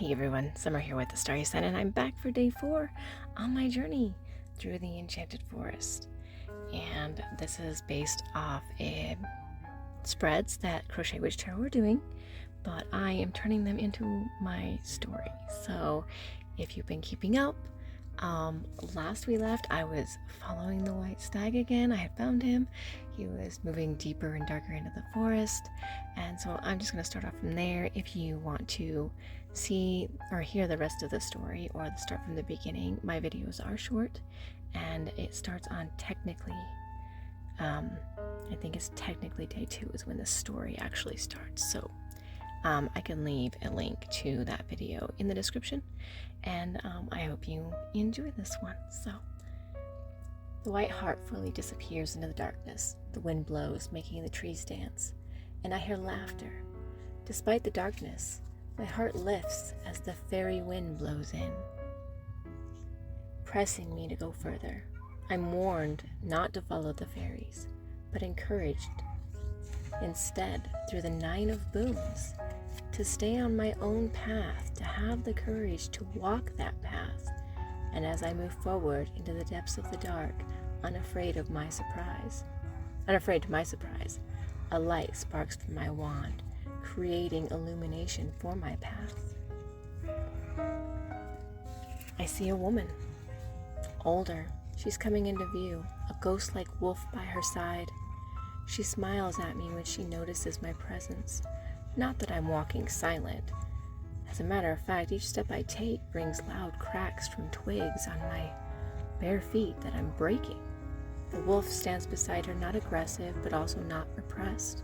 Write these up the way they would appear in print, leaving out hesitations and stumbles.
Hey everyone, Summer here with the Starry Sun, and I'm back for day 4 on my journey through the Enchanted Forest. And this is based off spreads that Crochet Witch Tarot were doing, but I am turning them into my story. So if you've been keeping up, last we left, I was following the white stag again. I had found him. He was moving deeper and darker into the forest, and so I'm just going to start off from there. If you want to see or hear the rest of the story or start from the beginning, my videos are short, and it starts on technically, I think it's technically day 2 is when the story actually starts. So I can leave a link to that video in the description, and I hope you enjoy this one. So, the white hart fully disappears into the darkness. The wind blows, making the trees dance, and I hear laughter. Despite the darkness, my heart lifts as the fairy wind blows in, pressing me to go further. I'm warned not to follow the fairies, but encouraged instead, through the 9 of boons, to stay on my own path, to have the courage to walk that path. And as I move forward into the depths of the dark, unafraid to my surprise, a light sparks from my wand, creating illumination for my path. I see a woman, older. She's coming into view, a ghost-like wolf by her side. She smiles at me when she notices my presence. Not that I'm walking silent. As a matter of fact, each step I take brings loud cracks from twigs on my bare feet that I'm breaking. The wolf stands beside her, not aggressive, but also not repressed.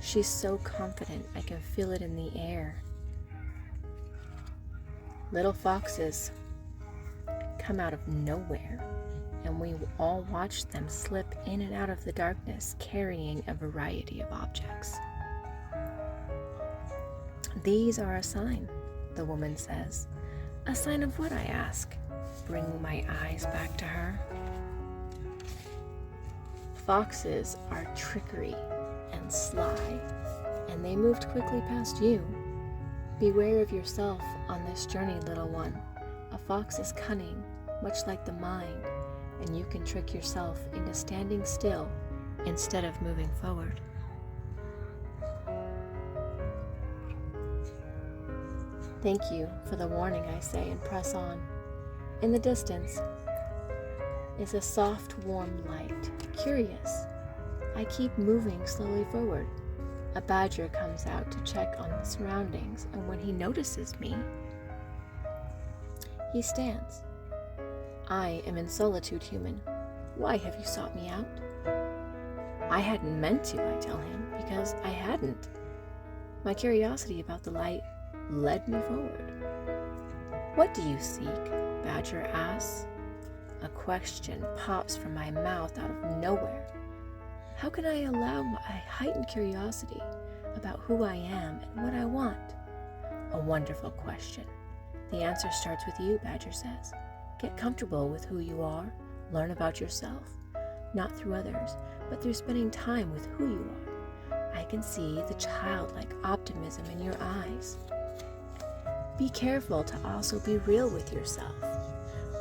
She's so confident, I can feel it in the air. Little foxes come out of nowhere, and we all watch them slip in and out of the darkness, carrying a variety of objects. These are a sign, the woman says. A sign of what, I ask, bringing my eyes back to her. Foxes are trickery and sly, and they moved quickly past you. Beware of yourself on this journey, little one. A fox is cunning, much like the mind, and you can trick yourself into standing still instead of moving forward. Thank you for the warning, I say, and press on. In the distance is a soft, warm light. Curious, I keep moving slowly forward. A badger comes out to check on the surroundings, and when he notices me, he stands. I am in solitude, human. Why have you sought me out? I hadn't meant to, I tell him, because I hadn't. My curiosity about the light led me forward. What do you seek? Badger asks. A question pops from my mouth out of nowhere. How can I allow my heightened curiosity about who I am and what I want? A wonderful question. The answer starts with you, Badger says. Get comfortable with who you are. Learn about yourself. Not through others, but through spending time with who you are. I can see the childlike optimism in your eyes. Be careful to also be real with yourself.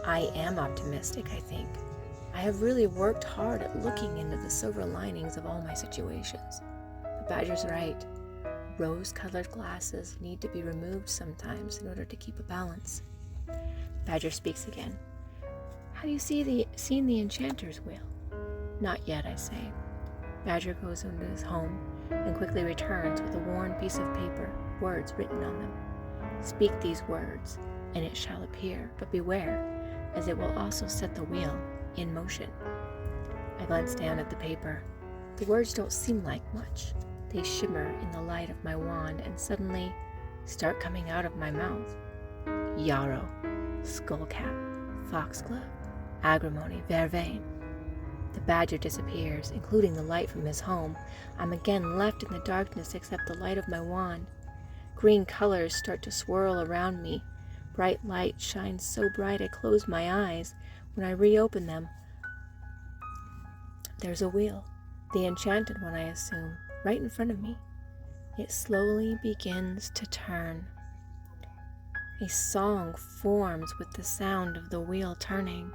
I am optimistic, I think. I have really worked hard at looking into the silver linings of all my situations. The badger's right. Rose-colored glasses need to be removed sometimes in order to keep a balance. Badger speaks again. Have you seen the enchanter's wheel? Not yet, I say. Badger goes into his home and quickly returns with a worn piece of paper, words written on them. Speak these words, and it shall appear, but beware, as it will also set the wheel in motion. I glance down at the paper. The words don't seem like much. They shimmer in the light of my wand and suddenly start coming out of my mouth. Yarrow, skullcap, foxglove, agrimony, vervain. The badger disappears, including the light from his home. I'm again left in the darkness except the light of my wand. Green colors start to swirl around me. Bright light shines so bright I close my eyes. When I reopen them, there's a wheel, the enchanted one, I assume, right in front of me. It slowly begins to turn. A song forms with the sound of the wheel turning.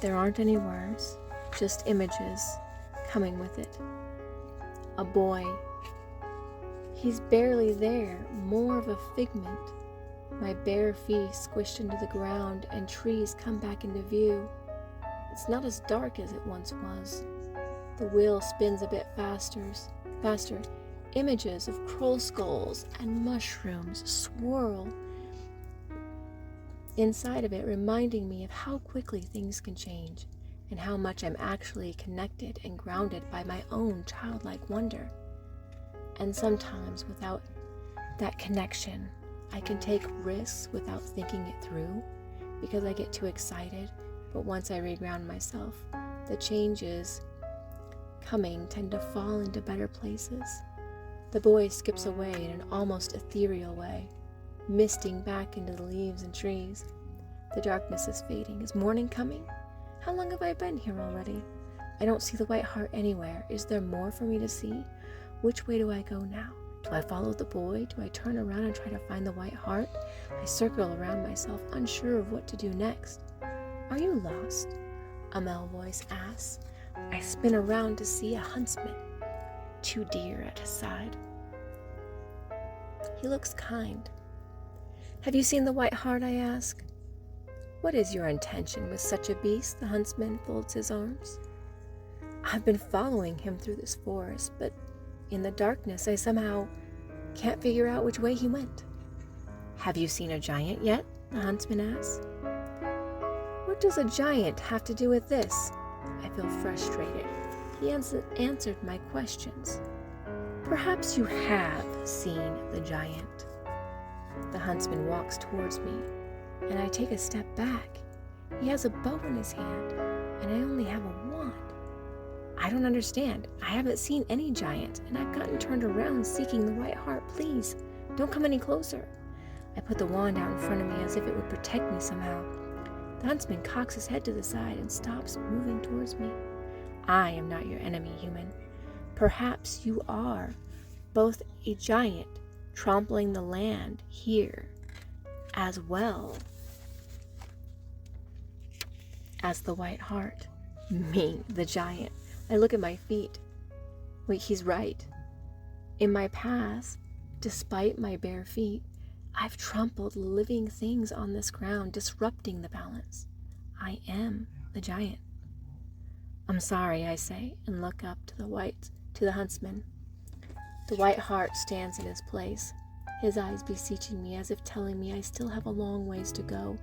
There aren't any words, just images coming with it. A boy. He's barely there, more of a figment. My bare feet squished into the ground and trees come back into view. It's not as dark as it once was. The wheel spins a bit faster. Images of crow skulls and mushrooms swirl inside of it, reminding me of how quickly things can change and how much I'm actually connected and grounded by my own childlike wonder. And sometimes without that connection, I can take risks without thinking it through because I get too excited. But once I reground myself, the changes coming tend to fall into better places. The boy skips away in an almost ethereal way, misting back into the leaves and trees. The darkness is fading. Is morning coming? How long have I been here already? I don't see the white hart anywhere. Is there more for me to see? Which way do I go now? Do I follow the boy? Do I turn around and try to find the white hart? I circle around myself, unsure of what to do next. Are you lost? A male voice asks. I spin around to see a huntsman, 2 deer at his side. He looks kind. Have you seen the white hart? I ask. What is your intention with such a beast? The huntsman folds his arms. I've been following him through this forest, but in the darkness I somehow can't figure out which way he went. Have you seen a giant yet? The huntsman asks. What does a giant have to do with this? I feel frustrated. He answered my questions. Perhaps you have seen the giant. The huntsman walks towards me, and I take a step back. He has a bow in his hand, and I only have a wand. I don't understand. I haven't seen any giant, and I've gotten turned around seeking the white hart. Please, don't come any closer. I put the wand out in front of me as if it would protect me somehow. The huntsman cocks his head to the side and stops moving towards me. I am not your enemy, human. Perhaps you are both a giant trampling the land here, as well as the white hart. Me, the giant. I look at my feet. Wait, he's right. In my past, despite my bare feet, I've trampled living things on this ground, disrupting the balance. I am the giant. I'm sorry, I say, and look up to the huntsman. The white hart stands in his place, his eyes beseeching me as if telling me I still have a long ways to go,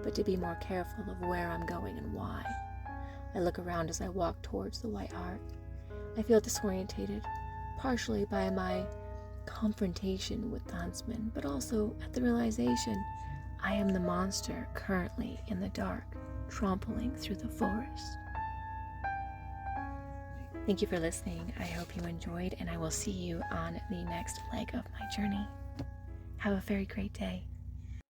but to be more careful of where I'm going and why. I look around as I walk towards the white hart. I feel disorientated, partially by my confrontation with the huntsman, but also at the realization I am the monster currently in the dark, trampling through the forest. Thank you for listening. I hope you enjoyed, and I will see you on the next leg of my journey. Have a very great day.